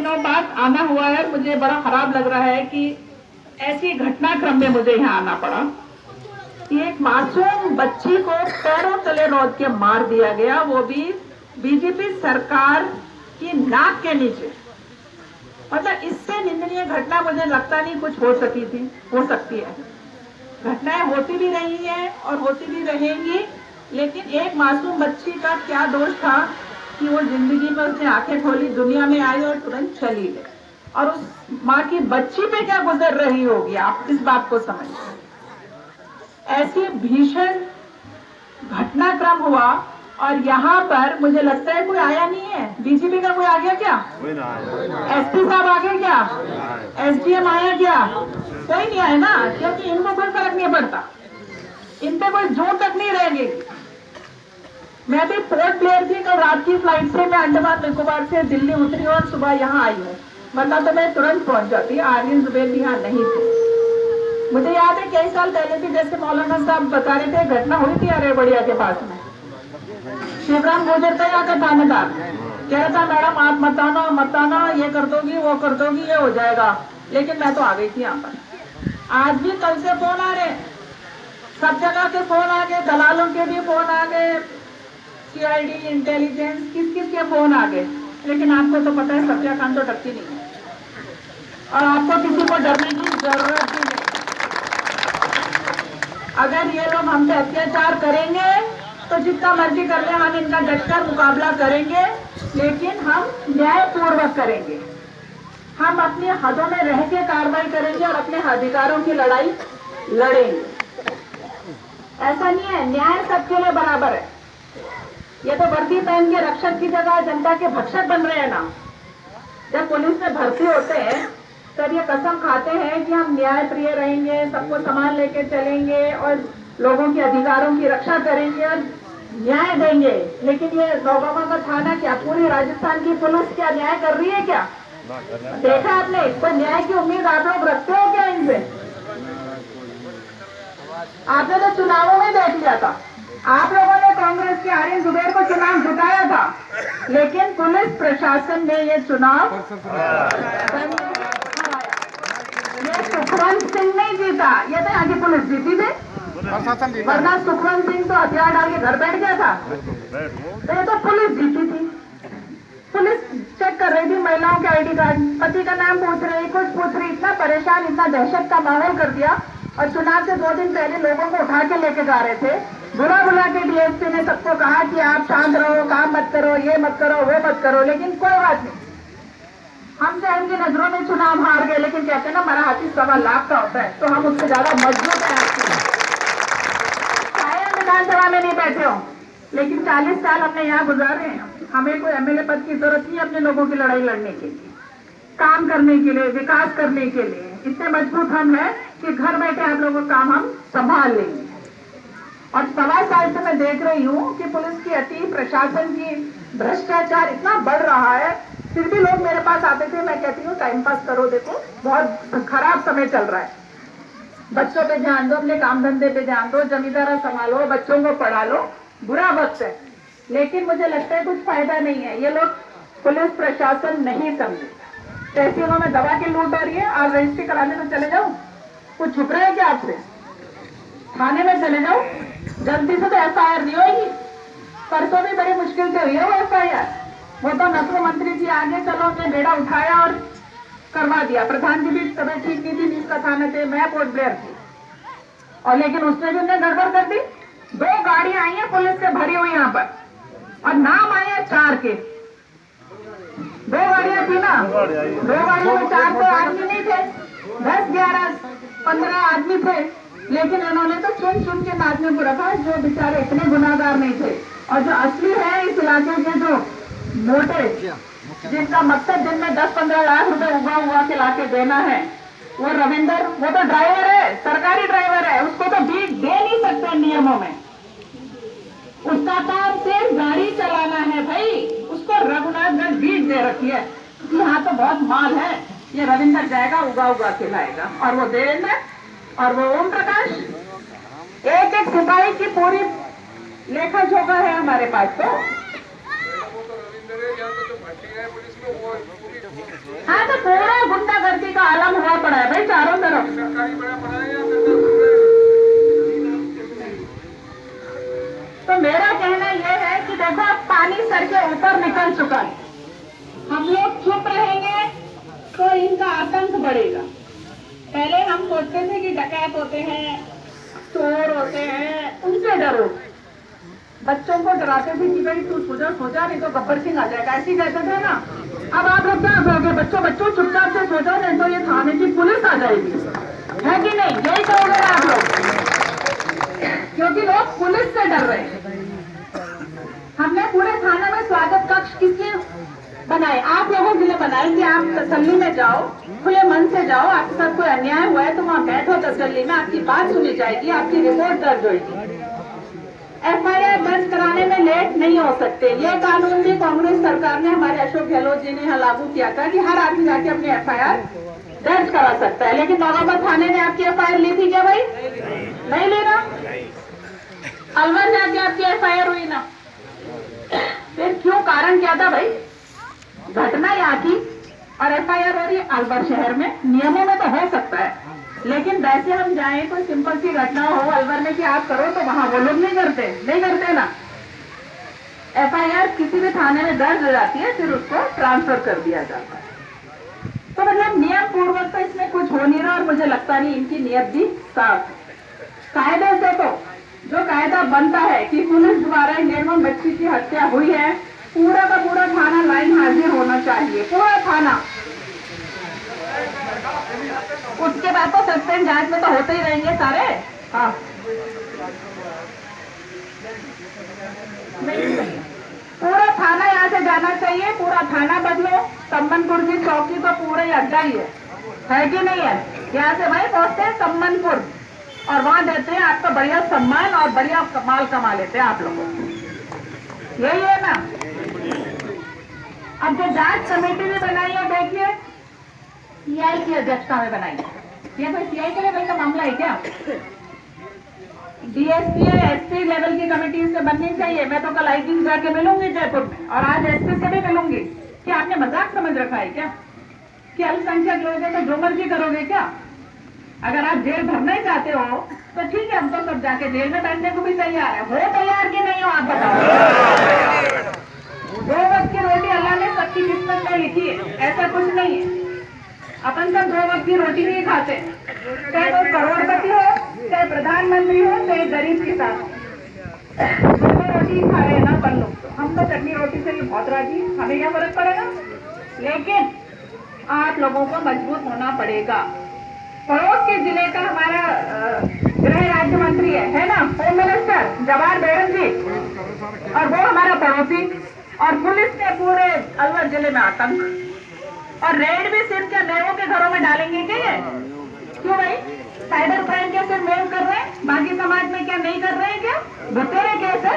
दिनों बाद आना हुआ है। मुझे बड़ा खराब लग रहा है कि ऐसी घटनाक्रम में मुझे यहाँ आना पड़ा कि एक मासूम बच्ची को पैरों तले रौंद के मार दिया गया, वो भी बीजेपी सरकार की नाक के नीचे। मतलब इससे निंदनीय घटना मुझे लगता नहीं कुछ हो सकती है। घटनाएं होती भी रही हैं और होती भी रहेंगी, लेकिन एक मासूम बच्ची का क्या दोष था कि वो जिंदगी में उसने आंखें खोली, दुनिया में आई और तुरंत चली गई। और उस माँ की बच्ची पे क्या गुजर रही होगी, आप इस बात को समझिए। ऐसी भीषण घटनाक्रम हुआ और यहाँ पर मुझे लगता है कोई आया नहीं है। बीजेपी का कोई आ गया क्या? एसपी साहब आ गए क्या? एसडीएम आया क्या? कोई नहीं आया ना, क्योंकि इनको कोई फर्क नहीं पड़ता, इन पे कोई जोर तक नहीं रहेगी। मैं भी पोर्ट ब्लेयर थी, कल रात की फ्लाइट से मैं अंडमान निकोबार से दिल्ली उतरी और सुबह यहाँ आई हूँ, वरना तो मैं तुरंत पहुंच जाती। आर्यन जुबेर भी यहाँ नहीं थे। मुझे याद है कई साल पहले भी जैसे मौलाना साहब बता रहे थे, घटना हुई थी अरेबड़िया के पास में। शिवराम गुजर था यहाँ का थानेदार, कह रहा था मैडम आप मत आना, ये कर दोगी वो कर दोगी, ये हो जाएगा। लेकिन मैं तो आ गई थी यहाँ पर। आज भी कल से फोन आ रहे, सब जगह के फोन आ गए, दलालों के भी फोन आ गए, सीआईडी इंटेलिजेंस किस किस के फोन आ गए। लेकिन आपको तो पता है सत्याकांड तो डरती नहीं है और आपको किसी को डरने की जरूरत ही नहीं। अगर ये लोग हम पे अत्याचार करेंगे तो जितना मर्जी कर ले, हम इनका डटकर मुकाबला करेंगे, लेकिन हम न्यायपूर्वक करेंगे। हम अपनी हदों में रह के कार्रवाई करेंगे और अपने अधिकारों की लड़ाई लड़ेंगे। ऐसा नहीं है न्याय सबके लिए बराबर है। ये तो वर्दी पहन के रक्षक की जगह जनता के भक्षक बन रहे हैं ना। जब पुलिस में भर्ती होते हैं तब ये कसम खाते हैं कि हम न्याय प्रिय रहेंगे, सबको सामान लेके चलेंगे और लोगों के अधिकारों की रक्षा करेंगे और न्याय देंगे। लेकिन ये नौगामा का थाना क्या पूरी राजस्थान की पुलिस क्या न्याय कर रही है क्या? देखा आपने? कोई न्याय की उम्मीद आप लोग रखते हो क्या इनसे? आपने तो चुनावों में देख लिया था, आप लोगों ने कांग्रेस के आर्यन जुबेर को चुनाव जिताया था, लेकिन पुलिस प्रशासन ने ये चुनाव ये सुखवंत सिंह नहीं जीता, ये तो यहाँ की पुलिस जीती थी, वरना सुखवंत सिंह तो हथियार डाल के घर बैठ गया था। तो ये तो पुलिस जीती थी। पुलिस चेक कर रही थी महिलाओं के आईडी कार्ड, पति का नाम पूछ रही, कुछ पूछ रही, इतना परेशान, इतना दहशत का माहौल कर दिया। और चुनाव से 2 दिन पहले लोगों को उठा के लेके जा रहे थे, बुला के डीएसपी ने सबको कहा कि आप शांत रहो, काम मत करो, ये मत करो, वो मत करो। लेकिन कोई बात नहीं, हम चाहे उनकी नजरों में चुनाव हार गए, लेकिन कहते हैं ना हमारा हाथी 1.25 लाख का होता है, तो हम उससे ज्यादा मजबूत है। चाहे हम विधानसभा में नहीं बैठे हो, लेकिन 40 साल हमने यहाँ गुजारे हैं। हमें कोई एमएलए पद की जरूरत नहीं अपने लोगों की लड़ाई लड़ने के लिए, काम करने के लिए, विकास करने के लिए। इतने मजबूत हम हैं कि घर बैठे आप लोगों का काम हम संभाल लेंगे। और 1.25 साल से मैं देख रही हूँ कि पुलिस की अति, प्रशासन की भ्रष्टाचार इतना बढ़ रहा है, फिर भी लोग मेरे पास आते थे। मैं कहती हूँ टाइम पास करो, देखो बहुत खराब समय चल रहा है, बच्चों पे ध्यान दो, अपने काम धंधे पे ध्यान दो, जमींदारा संभालो, बच्चों को पढ़ा लो, बुरा वक्त है। लेकिन मुझे लगता है कुछ फायदा नहीं है, ये लोग पुलिस प्रशासन नहीं समझे। तहसीलों में दवा की लूट हो रही है, आप रजिस्ट्री कराने तो चले जाओ, कुछ छुप रहे हैं क्या आपसे? थाने में चले जाओ, जल्दी से तो एफआईआर नहीं होगी। परसों भी बड़ी मुश्किल से हुई है वो एफआईआर, वो तो नसो मंत्री जी आगे चलो ने बेड़ा उठाया और करवा दिया। प्रधान जी भी तबियत ठीक नहीं थी, जिसका थाना थे, मैं पोर्ट ब्लेयर थी, और लेकिन उसने भी उन्हें गड़बड़ कर दी। 2 गाड़ियां आई हैं पुलिस से भरी हुई यहाँ पर, और नाम आए हैं 4 के। 2 गाड़ियां थी ना, 2 गाड़ियों में 4 तो आदमी नहीं थे, 10, 11, 15 आदमी थे। लेकिन उन्होंने तो चुन के आदमी को रखा जो बेचारे इतने गुनाहगार नहीं थे। और जो असली है इस इलाके के, जो मोटे, जिनका मकसद दिन में 10-15 लाख रुपए उगा के लाके देना है, वो रविंदर, वो तो ड्राइवर है, सरकारी ड्राइवर है, उसको तो बीट दे नहीं सकते नियमों में। उसका काम सिर्फ गाड़ी चलाना है भाई, उसको रघुनाथगढ़ बीट दे रखी है कि यहाँ तो बहुत माल है, ये रविंदर जाएगा उगा के लाएगा। और वो देवेंद्र और वो ओम प्रकाश, एक सिपाही की पूरी लेखा जोखा है हमारे पास। तो हाँ तो पूरा गुंडागर्दी का आलम हुआ पड़ा है भाई चारों तरफ। तो मेरा कहना यह है कि देखो अब पानी सर के ऊपर निकल चुका है, हम लोग चुप रहेंगे तो इनका आतंक बढ़ेगा। पहले हम सोचते थे कि डकैत होते हैं, चोर होते हैं, उनसे डरो। बच्चों को डराते थे कि भाई तू सोचा नहीं तो गब्बर सिंह आ जाएगा, ऐसे ही कहते थे ना। अब आप लोग क्या कहोगे, बच्चों चुपचाप से सोचो नहीं तो ये थाने की पुलिस आ जाएगी, है कि नहीं? यही कहोगे ना आप लोग, क्योंकि लोग पुलिस से डर रहे हैं। हमने पूरे थाने में स्वागत कक्ष किसलिए बनाए? आप लोगों के लिए बनाए कि आप तसल्ली में जाओ, खुले मन से जाओ। आपके साथ कोई अन्याय हुआ है तो वहाँ बैठो तसल्ली में, आपकी बात सुनी जाएगी, आपकी रिपोर्ट दर्ज होगी। एफआईआर दर्ज कराने में लेट नहीं हो सकते। ये कानून भी कांग्रेस सरकार ने, हमारे अशोक गहलोत जी ने यहाँ लागू किया था कि हर आदमी जाके अपनी एफआईआर दर्ज करा सकता है। लेकिन नौगाबाद थाने ने आपकी एफआईआर ली थी क्या भाई? नहीं ली ना। अलवर में आके आपकी एफआईआर हुई ना, फिर क्यों? कारण क्या था भाई? घटना यहाँ की और एफआईआर हो रही है अलवर शहर में। नियमों में तो हो सकता है, लेकिन वैसे हम जाए कोई सिंपल सी घटना हो अलवर में कि आप करो तो वहां वो लोग नहीं करते ना। एफआईआर किसी भी थाने में दर्ज हो जाती है, फिर उसको ट्रांसफर कर दिया जाता है। तो मतलब नियम पूर्वक तो इसमें कुछ हो नहीं रहा और मुझे लगता नहीं इनकी नियत भी साफ है। कायदे से तो जो कायदा बनता है कि पुलिस द्वारा निर्मम बच्ची की हत्या हुई है, पूरा का पूरा थाना लाइन हाजिर होना चाहिए, पूरा थाना। उसके बाद तो सस्पेंड जांच में तो होते ही रहेंगे सारे। हाँ पूरा थाना यहाँ से जाना चाहिए, पूरा थाना बदलो। सम्मनपुर की चौकी तो पूरा ही अड्डा ही है कि नहीं है? यहाँ से भाई पहुंचते हैं सम्मनपुर और वहां देते हैं आपका बढ़िया सम्मान और बढ़िया माल कमा लेते हैं आप लोगों को। यही है ना। अब जो जांच कमेटी भी बनाई है, देखिए सीआई की अध्यक्षता में बनाई है। ये कोई सीआई के लेवल का मामला है क्या? डीएसपी या एसपी लेवल की कमेटी से बननी चाहिए। मैं तो कल आईजी जाके मिलूंगी जयपुर में और आज एसपी से भी मिलूंगी। कि आपने मजाक समझ रखा है क्या कि अल्पसंख्यक लोग हैं तो जो मर्जी करोगे क्या? अगर आप जेल भरना ही चाहते हो तो ठीक है, हम तो सब जाके जेल में बैठने को भी तैयार है। हो तैयार कि नहीं हो आप बताओ? 2 वक्त की रोटी अल्लाह ने सबकी किस्मत में लिखी है, ऐसा कुछ नहीं है। अपन सब 2 वक्त की रोटी नहीं खाते, चाहे वो करोड़पति हो, चाहे प्रधानमंत्री हो, चाहे गरीब किसान हो, दोनों रोटी खा रहे हैं ना अपन लोग। तो हम तो चटनी रोटी से भी बहुत राजी, हमें क्या फर्क पड़ेगा? लेकिन आप लोगों को मजबूत होना पड़ेगा। पड़ोस के जिले का हमारा गृह राज्य मंत्री है ना, होम मिनिस्टर जवाहर बेगम जी, और वो हमारा पड़ोसी, और पुलिस ने पूरे अलवर जिले में आतंक। और रेड भी सिर्फ क्या मेरों के घरों में डालेंगे क्या ये? क्यों भाई? साइबर क्राइम क्या सिर्फ मेरे कर रहे हैं, बाकी समाज में क्या नहीं कर रहे हैं क्या? भुतेरे केस है,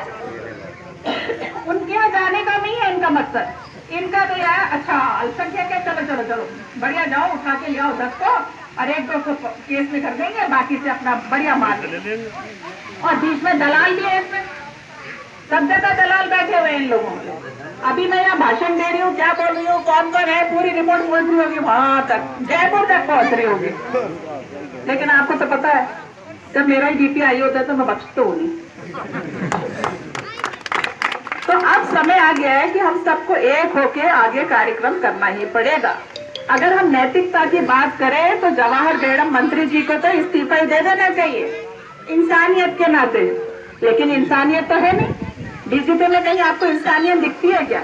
उनके यहाँ जाने का नहीं है इनका मकसद। इनका तो यार अच्छा अल्पसंख्यक है, चलो चलो चलो बढ़िया, जाओ उठा के ले आओ 10 को और 1-2 केस में कर देंगे, बाकी से अपना बढ़िया मार लेंगे। और बीच में दलाल भी है, इसमें सब जगह दलाल बैठे हुए इन लोगों के। अभी मैं यहाँ भाषण दे रही हूँ, क्या बोल रही हूँ, कौन कौन है, पूरी रिपोर्ट पहुंच रही होगी वहां तक, जयपुर तक पहुंच रही होगी। लेकिन आपको तो पता है जब मेरा ही डीपी आई होता है तो मैं बख्शता हूँ नहीं। तो अब समय आ गया है कि हम सबको एक होके आगे कार्यक्रम करना ही पड़ेगा। अगर हम नैतिकता की बात करें तो जवाहर बेगम मंत्री जी को तो इस्तीफा ही दे देना चाहिए इंसानियत के नाते। लेकिन इंसानियत तो है नहीं। डीजीपी में कहीं आपको इंसानियत दिखती है क्या?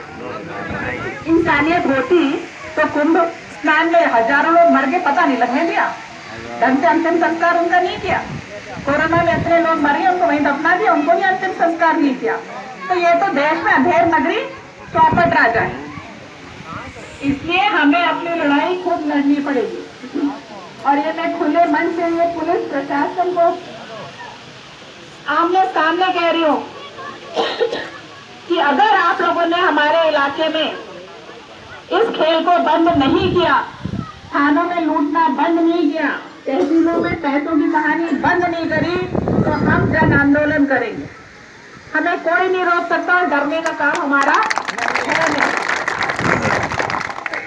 इंसानियत होती तो कुंभ स्नान में हजारों लोग मर गए, पता नहीं लगने दिया, ढंग से अंतिम संस्कार उनका नहीं किया। कोरोना में इतने लोग मरे, उनको वहीं दफना दिया, उनको भी अंतिम संस्कार नहीं किया। तो ये तो देश में अंधेर नगरी चौपट राजा है। इसलिए हमें अपनी लड़ाई खुद लड़नी पड़ेगी। और ये मैं खुले मन से ये पुलिस प्रशासन को आमने सामने कह रही हूँ कि अगर आप लोगों ने हमारे इलाके में इस खेल को बंद नहीं किया, थानों में लूटना बंद नहीं किया, तहसीलों में पैसों की कहानी बंद नहीं करी, तो हम जन आंदोलन करेंगे। हमें कोई नहीं रोक सकता और डरने का काम हमारा है नहीं।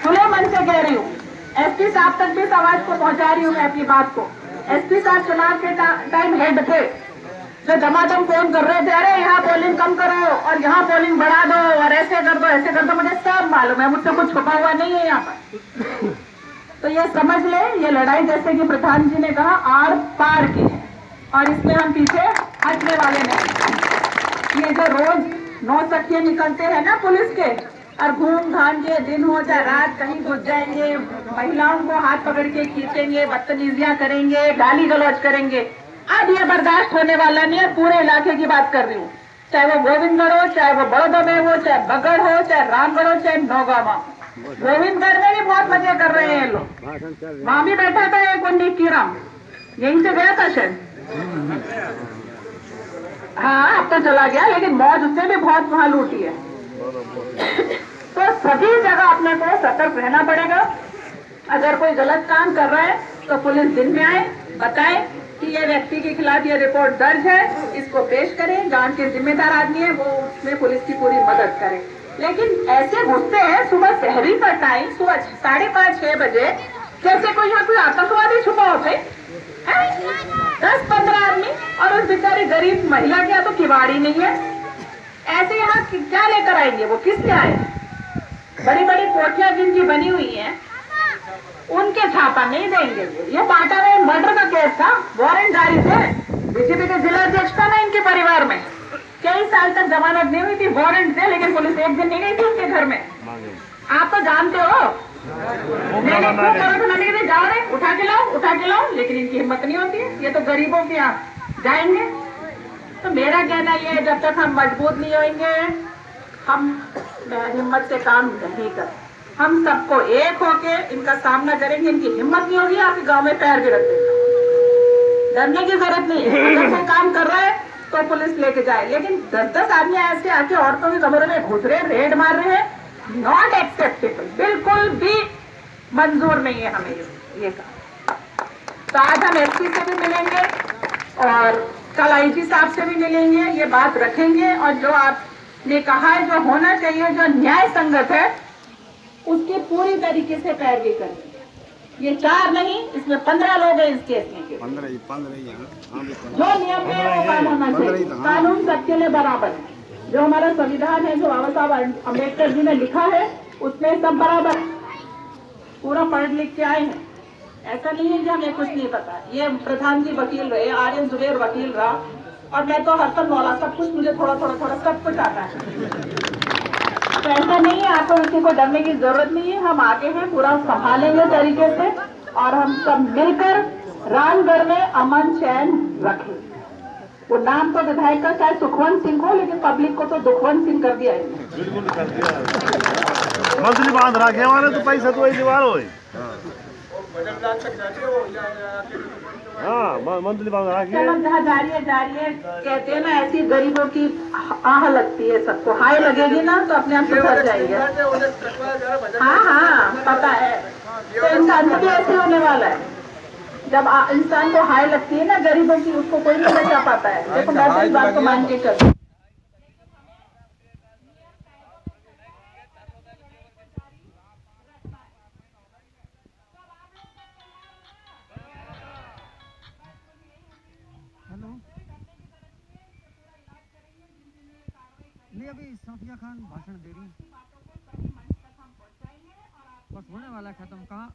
खुले मन से कह रही हूँ, एसपी साहब तक भी इस आवाज को पहुंचा रही हूँ मैं अपनी बात को। एसपी साहब चुनाव के टाइम हेड थे, जो दमादम फोन कर रहे थे, अरे यहाँ पोलिंग कम करो और यहाँ पोलिंग बढ़ा दो और ऐसे कर दो ऐसे कर दो, मुझे सब मालूम है, मुझसे कुछ छुपा हुआ नहीं है यहाँ पर। तो ये समझ ले, ये लड़ाई जैसे कि प्रधान जी ने कहा आर पार की है और इसमें हम पीछे हटने वाले नहीं। ये जो रोज 9 सखिए निकलते हैं ना पुलिस के और घूम घाम के दिन हो चाहे रात कहीं घुस जाएंगे, महिलाओं को हाथ पकड़ के खींचेंगे, बदतमीजियां करेंगे, गाली गलौज करेंगे, अब ये बर्दाश्त होने वाला नहीं है। पूरे इलाके की बात कर रही हूँ, चाहे वो गोविंदगढ़ हो, चाहे वो बड़ौदा में हो, चाहे बगड़ हो, चाहे रामगढ़ हो, चाहे नौगांव। गोविंदगढ़ में भी बहुत मजे कर रहे हैं लोग। वहां भी बैठा था एक उन्नीस कीराम, यहीं से गया था शायद, हाँ अब तो चला गया, लेकिन मौज उसने भी बहुत वहां लूटी है। तो सभी जगह अपने को सतर्क रहना पड़ेगा। अगर कोई गलत काम कर रहा है तो पुलिस दिन में आए, बताए कि ये व्यक्ति के खिलाफ ये रिपोर्ट दर्ज है, इसको पेश करें, गांव के जिम्मेदार आदमी है वो उसमें पुलिस की पूरी मदद करे। लेकिन ऐसे घुसते हैं सुबह शहरी का टाइम, सुबह 5:30-6 बजे, जैसे कोई यहाँ कोई आतंकवादी छुपा होते 10-15 आदमी, और उस बेचारी गरीब महिला के यहाँ तो किवाड़ी नहीं है। ऐसे यहाँ क्या लेकर आएंगे, वो किस लिए आए? बड़ी बड़ी कोठियां जिनकी बनी हुई हैं उनके छापा नहीं देंगे। ये बाटा में मर्डर का केस था, वारंट जारी थे, बीजेपी के जिला अध्यक्ष था ना इनके परिवार में, कई साल तक जमानत नहीं हुई थी, वारंट थे, लेकिन पुलिस एक दिन नहीं गई थी उनके घर में। आप तो जानते हो, जाओ रे उठा के लाओ, लेकिन इनकी हिम्मत नहीं होती है, ये तो गरीबों के यहाँ जाएंगे। तो मेरा कहना ये है, जब तक हम मजबूत नहीं होंगे हम हिम्मत से काम नहीं कर। हम सबको एक होके इनका सामना करेंगे, इनकी हिम्मत नहीं होगी आपके गांव में पैर भी रख देगा। डरने की जरूरत नहीं है, अगर कोई काम कर रहा है तो पुलिस लेके जाए, लेकिन 10-10 आदमी ऐसे आके औरतों के कमरे में घुस रहे, रेड मार रहे हैं, नॉट एक्सेप्टेबल, बिल्कुल भी मंजूर नहीं है हमें ये काम। तो आज हम एसपी से भी मिलेंगे और कल आईजी साहब से भी मिलेंगे, ये बात रखेंगे और जो आपने कहा है जो होना चाहिए, जो न्याय संगत है, उसकी पूरी तरीके से पैरवी करेंगे। ये 4 नहीं, इसमें 15 लोग हैं इस केस में, 15 जो नियम है वो काम होना चाहिए। कानून सबके लिए बराबर है, जो हमारा संविधान है, जो बाबा साहब अम्बेडकर जी ने लिखा है, उसमें सब बराबर है। पूरा पढ़ लिख के आए हैं, ऐसा नहीं है कि हमें कुछ नहीं पता। ये प्रधान जी वकील रहे, आर्यन जुबेर वकील रहा, और मैं तो हसन मौला, सब कुछ मुझे थोड़ा सब कुछ आता है। तो ऐसा नहीं है, आपको किसी को डरने की जरूरत नहीं है, हम आगे हैं, पूरा संभालेंगे तरीके से और हम सब मिलकर रामगढ़ में अमन चैन रखें। वो नाम तो विधायक का चाहे सुखवंत सिंह हो, लेकिन पब्लिक को तो दुखवंत सिंह कर दिया है। बिल्कुल कर दिया, मंथली बांध रखे हमारे तो पैसा तो वही दीवार हो, हाँ मंथली बांध रखे। चलो जहाँ जा रही है, कहते हैं ना ऐसी गरीबों की आह लगती है, सबको हाय लगेगी ना तो अपने आप सुधर जाएंगे। हाँ पता है, तो इंसान को भी ऐसे होने वाला है, जब इंसान को हाय लगती है ना गरीबों की, उसको कोई नहीं बचा पाता है। देखो मैं तो इस बात को मान के चलती हूँ। हेलो, नहीं अभी साफिया खान भाषण दे रही, बस होने वाला खत्म। कहाँ